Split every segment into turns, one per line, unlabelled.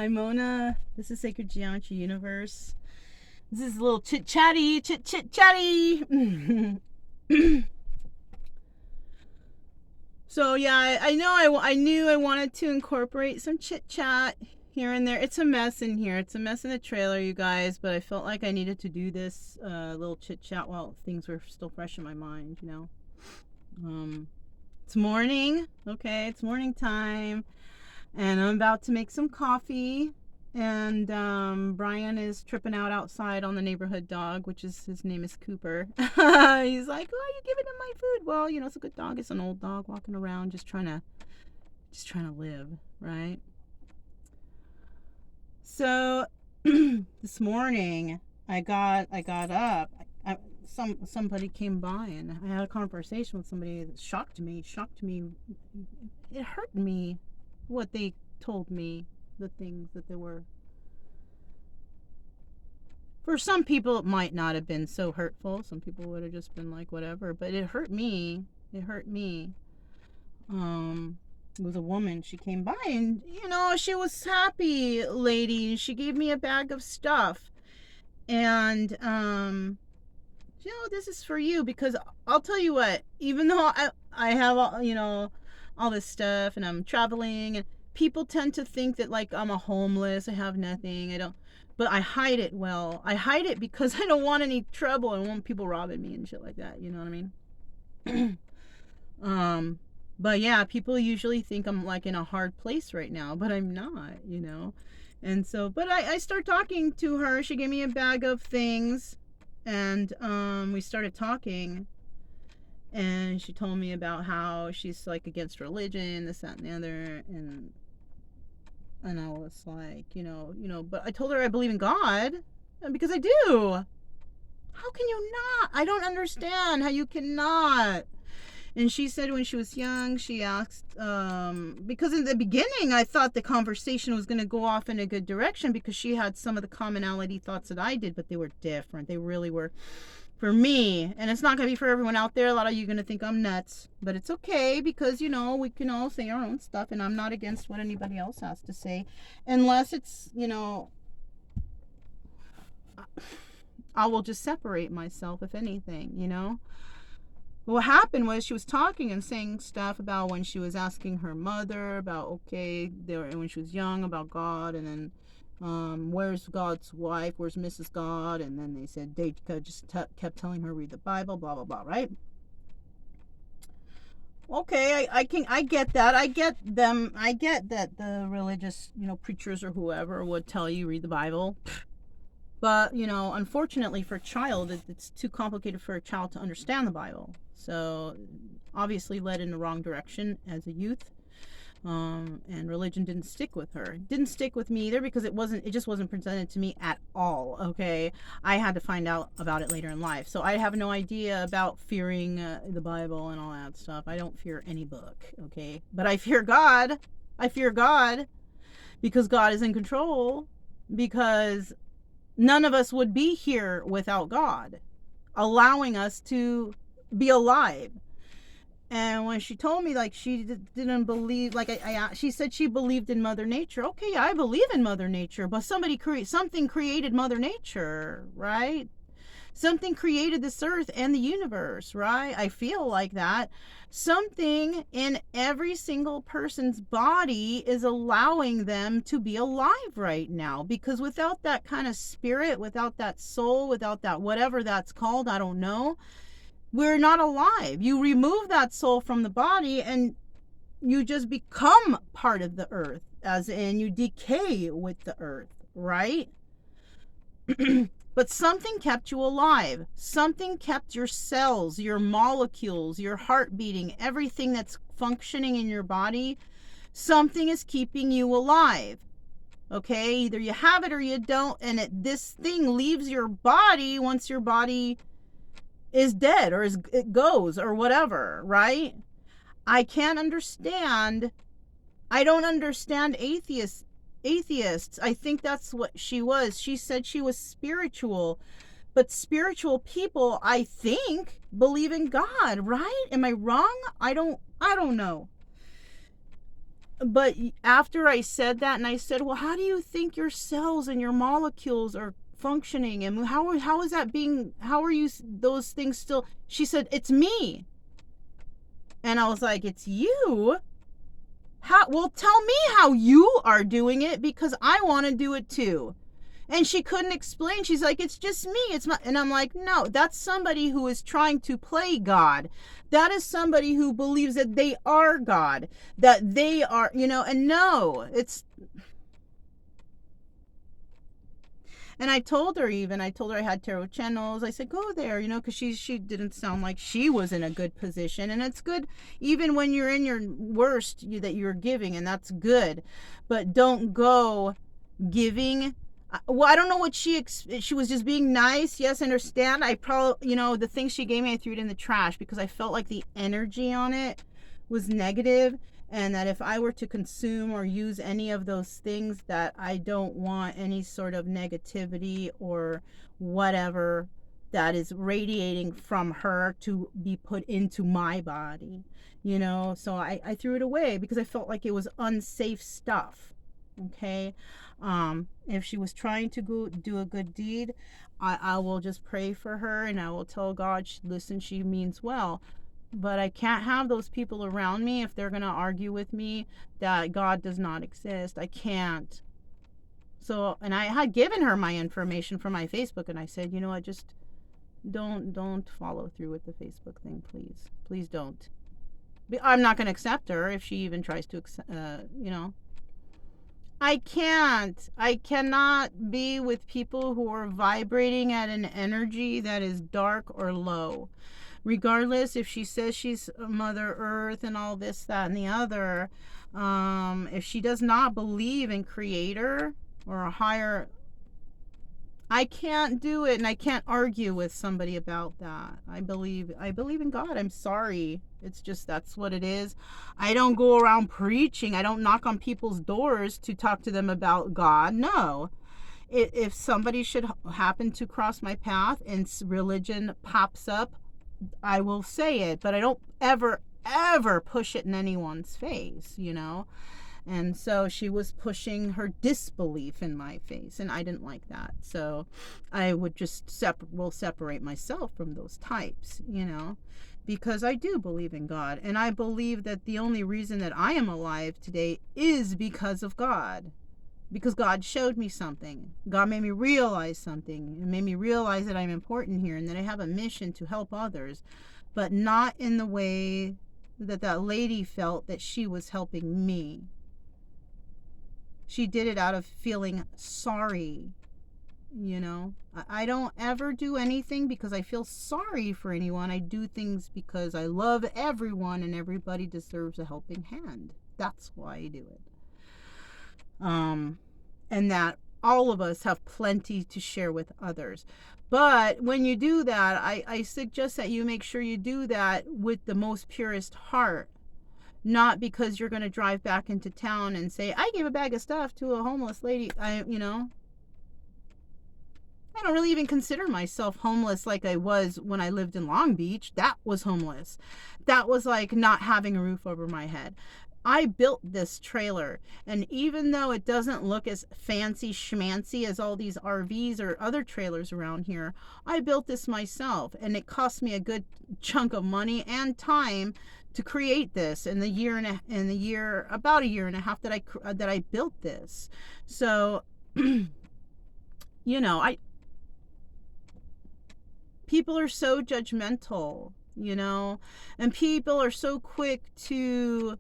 I'm Mona. This is Sacred Geometry Universe. This is a little chit chatty. So yeah, I know I knew I wanted to incorporate some chit chat here and there. It's a mess in here. It's a mess in the trailer, you guys. But I felt like I needed to do this little chit chat while things were still fresh in my mind. It's morning. Okay, it's morning time. And I'm about to make some coffee. And Brian is tripping out outside on the neighborhood dog, which is, his name is Cooper. He's like, "Oh, are you giving him my food?" Well, it's a good dog. It's an old dog walking around, just trying to live, right? So this morning I got up. Somebody came by and I had a conversation with somebody that shocked me. It hurt me what they told me, the things that they were. For some people it might not have been so hurtful. Some people would have just been like whatever, but it hurt me. It was a woman. She came by and she was happy lady. She gave me a bag of stuff. And this is for you, because I'll tell you what, even though I have all this stuff and I'm traveling, and people tend to think that like I'm a homeless, I have nothing, but I hide it well. I hide it because I don't want any trouble. I don't want people robbing me and shit like that, you know what I mean? But yeah, people usually think I'm like in a hard place right now, but I'm not, And so, but I start talking to her. She gave me a bag of things, and we started talking, and she told me about how she's like against religion, this, that, and the other, and I was like, but I told her I believe in God, because I do. How can you not? I don't understand how you cannot. And she said when she was young, she asked, because in the beginning I thought the conversation was going to go off in a good direction, because she had some of the commonality thoughts that I did, but they were different. They really were for me. And it's not going to be for everyone out there. A lot of you are going to think I'm nuts, but it's okay, because, we can all say our own stuff, and I'm not against what anybody else has to say, unless it's, I will just separate myself, if anything. What happened was she was talking and saying stuff about when she was asking her mother about, when she was young, about God, and then where's God's wife, where's Mrs. God, and then they said they just kept telling her read the Bible, blah blah blah, right? Okay, I get that. I get that the religious preachers or whoever would tell you read the Bible. But, unfortunately for a child, it's too complicated for a child to understand the Bible. So, obviously led in the wrong direction as a youth. And religion didn't stick with her. It didn't stick with me either, because it just wasn't presented to me at all, okay? I had to find out about it later in life. So, I have no idea about fearing the Bible and all that stuff. I don't fear any book, okay? But I fear God. I fear God, because God is in control, because none of us would be here without God allowing us to be alive. And when she told me, like, she didn't believe, like, she said she believed in Mother Nature. Okay, I believe in Mother Nature, but something created Mother Nature, right? Something created this earth and the universe, right? I feel like that. Something in every single person's body is allowing them to be alive right now. Because without that kind of spirit, without that soul, without that whatever that's called, I don't know, we're not alive. You remove that soul from the body and you just become part of the earth, as in you decay with the earth, right? But something kept you alive. Something kept your cells, your molecules, your heart beating, everything that's functioning in your body. Something is keeping you alive. Okay? Either you have it or you don't, and this thing leaves your body once your body is dead, or it goes, or whatever, right? I don't understand atheists. I think that's what she was. She said she was spiritual, but spiritual people, I think, believe in God, right? Am I wrong? I don't know. but after I said that, and I said, well, how do you think your cells and your molecules are functioning, and how is that being, how are you, those things still, she said, it's me. And I was like, it's you? How? Well, tell me how you are doing it, because I want to do it too. And she couldn't explain. She's like, it's just me. It's not. And I'm like, no, that's somebody who is trying to play God. That is somebody who believes that they are God, that they are, and no, it's. And I told her I had tarot channels. I said, go there, because she didn't sound like she was in a good position. And it's good even when you're in your worst that you're giving, and that's good. But don't go giving. Well, I don't know what she was just being nice. Yes, I understand. I probably, the things she gave me, I threw it in the trash because I felt like the energy on it was negative, and that if I were to consume or use any of those things, that I don't want any sort of negativity or whatever that is radiating from her to be put into my body, so I threw it away because I felt like it was unsafe stuff. Okay. If she was trying to go do a good deed, I will just pray for her, and I will tell God, listen, she means well. But I can't have those people around me if they're going to argue with me that God does not exist. I can't. So, and I had given her my information from my Facebook, and I said, I just don't follow through with the Facebook thing, please. Please don't. I'm not going to accept her if she even tries to, I can't. I cannot be with people who are vibrating at an energy that is dark or low. Regardless if she says she's Mother Earth and all this, that, and the other, if she does not believe in Creator or a higher, I can't do it, and I can't argue with somebody about that. I believe in God. I'm sorry. It's just, that's what it is. I don't go around preaching. I don't knock on people's doors to talk to them about God. No. If somebody should happen to cross my path and religion pops up, I will say it, but I don't ever push it in anyone's face, And so she was pushing her disbelief in my face, and I didn't like that. So I would just separate myself from those types, because I do believe in God, and I believe that the only reason that I am alive today is because of God. Because God showed me something. God made me realize something. It made me realize that I'm important here and that I have a mission to help others, but not in the way that lady felt that she was helping me. She did it out of feeling sorry, I don't ever do anything because I feel sorry for anyone. I do things because I love everyone, and everybody deserves a helping hand. That's why I do it. And that all of us have plenty to share with others. But when you do that, I suggest that you make sure you do that with the most purest heart. Not because you're going to drive back into town and say, I gave a bag of stuff to a homeless lady. I don't really even consider myself homeless like I was when I lived in Long Beach. That was homeless. That was like not having a roof over my head. I built this trailer, and even though it doesn't look as fancy schmancy as all these RVs or other trailers around here, I built this myself, and it cost me a good chunk of money and time to create this in about a year and a half that I built this. So people are so judgmental, and people are so quick to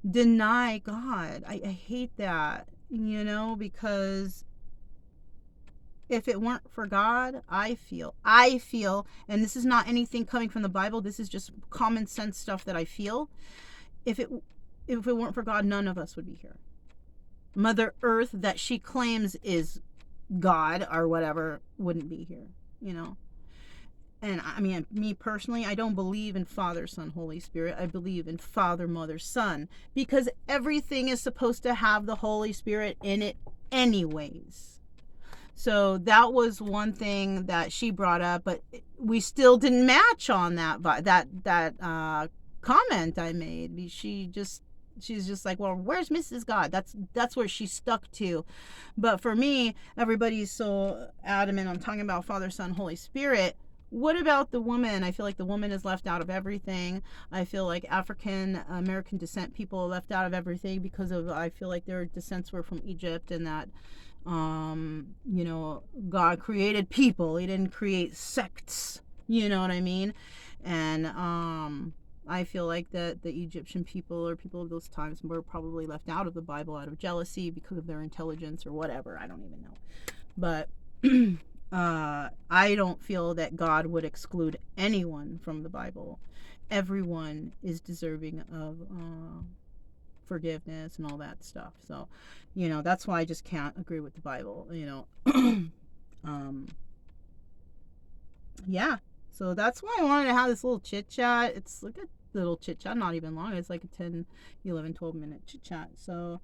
deny God. I hate that, because if it weren't for God, I feel, and this is not anything coming from the Bible, this is just common sense stuff that I feel. If it weren't for God, none of us would be here. Mother Earth, that she claims is God or whatever, wouldn't be here, And I mean, me personally, I don't believe in Father, Son, Holy Spirit. I believe in Father, Mother, Son, because everything is supposed to have the Holy Spirit in it anyways. So that was one thing that she brought up, but we still didn't match on that comment I made. she's just like, well, where's Mrs. God? That's where she's stuck to. But for me, everybody's so adamant on talking about Father, Son, Holy Spirit. What about the woman? I feel like the woman is left out of everything. I feel like African American descent people are left out of everything because of, I feel like their descents were from Egypt, and that you know, God created people. He didn't create sects. You know what I mean? And I feel like that the Egyptian people or people of those times were probably left out of the Bible out of jealousy because of their intelligence or whatever. I don't even know. But I don't feel that God would exclude anyone from the Bible. Everyone is deserving of forgiveness and all that stuff. So, you know, that's why I just can't agree with the Bible, you know. Yeah. So that's why I wanted to have this little chit chat. It's like a little chit chat, not even long. It's like a 10, 11, 12-minute chit chat. So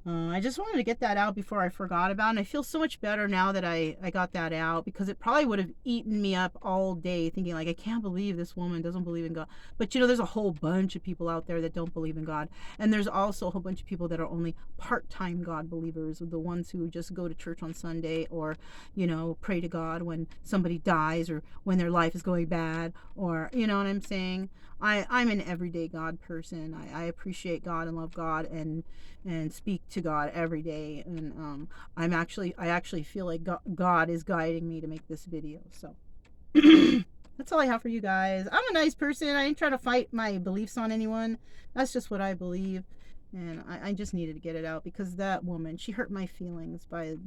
I just wanted to get that out before I forgot about it. And I feel so much better now that I got that out, because it probably would have eaten me up all day thinking like, I can't believe this woman doesn't believe in God. But you know, there's a whole bunch of people out there that don't believe in God. And there's also a whole bunch of people that are only part-time God believers, the ones who just go to church on Sunday, or, you know, pray to God when somebody dies or when their life is going bad, or, you know what I'm saying? I'm an everyday God person. I appreciate God and love God and speak to God every day. And I actually feel like God is guiding me to make this video. So that's all I have for you guys. I'm a nice person. I ain't trying to fight my beliefs on anyone. That's just what I believe. And I just needed to get it out, because that woman, she hurt my feelings by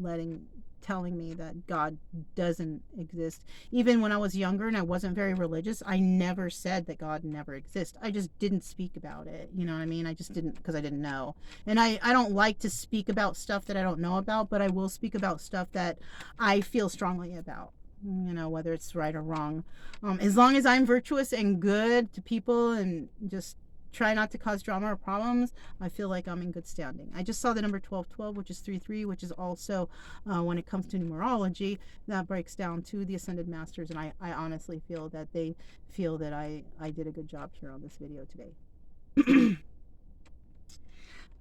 telling me that God doesn't exist. Even when I was younger and I wasn't very religious, I never said that God never exists. I just didn't speak about it. You know what I mean? I just didn't, because I didn't know. And I don't like to speak about stuff that I don't know about, but I will speak about stuff that I feel strongly about. You know, whether it's right or wrong. As long as I'm virtuous and good to people and just try not to cause drama or problems, I feel like I'm in good standing. I just saw the number 1212, which is 33, which is also, when it comes to numerology, that breaks down to the Ascended Masters. And I honestly feel that they feel that I did a good job here on this video today.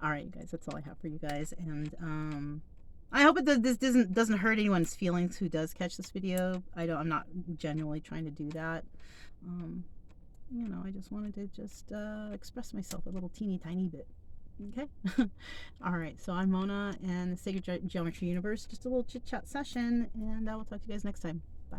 All right, you guys, that's all I have for you guys. And I hope this doesn't hurt anyone's feelings who does catch this video. I'm not genuinely trying to do that. You know, I just wanted to just express myself a little teeny tiny bit. Okay? All right, so I'm Mona and the Sacred Geometry Universe. Just a little chit chat session, and I will talk to you guys next time. Bye.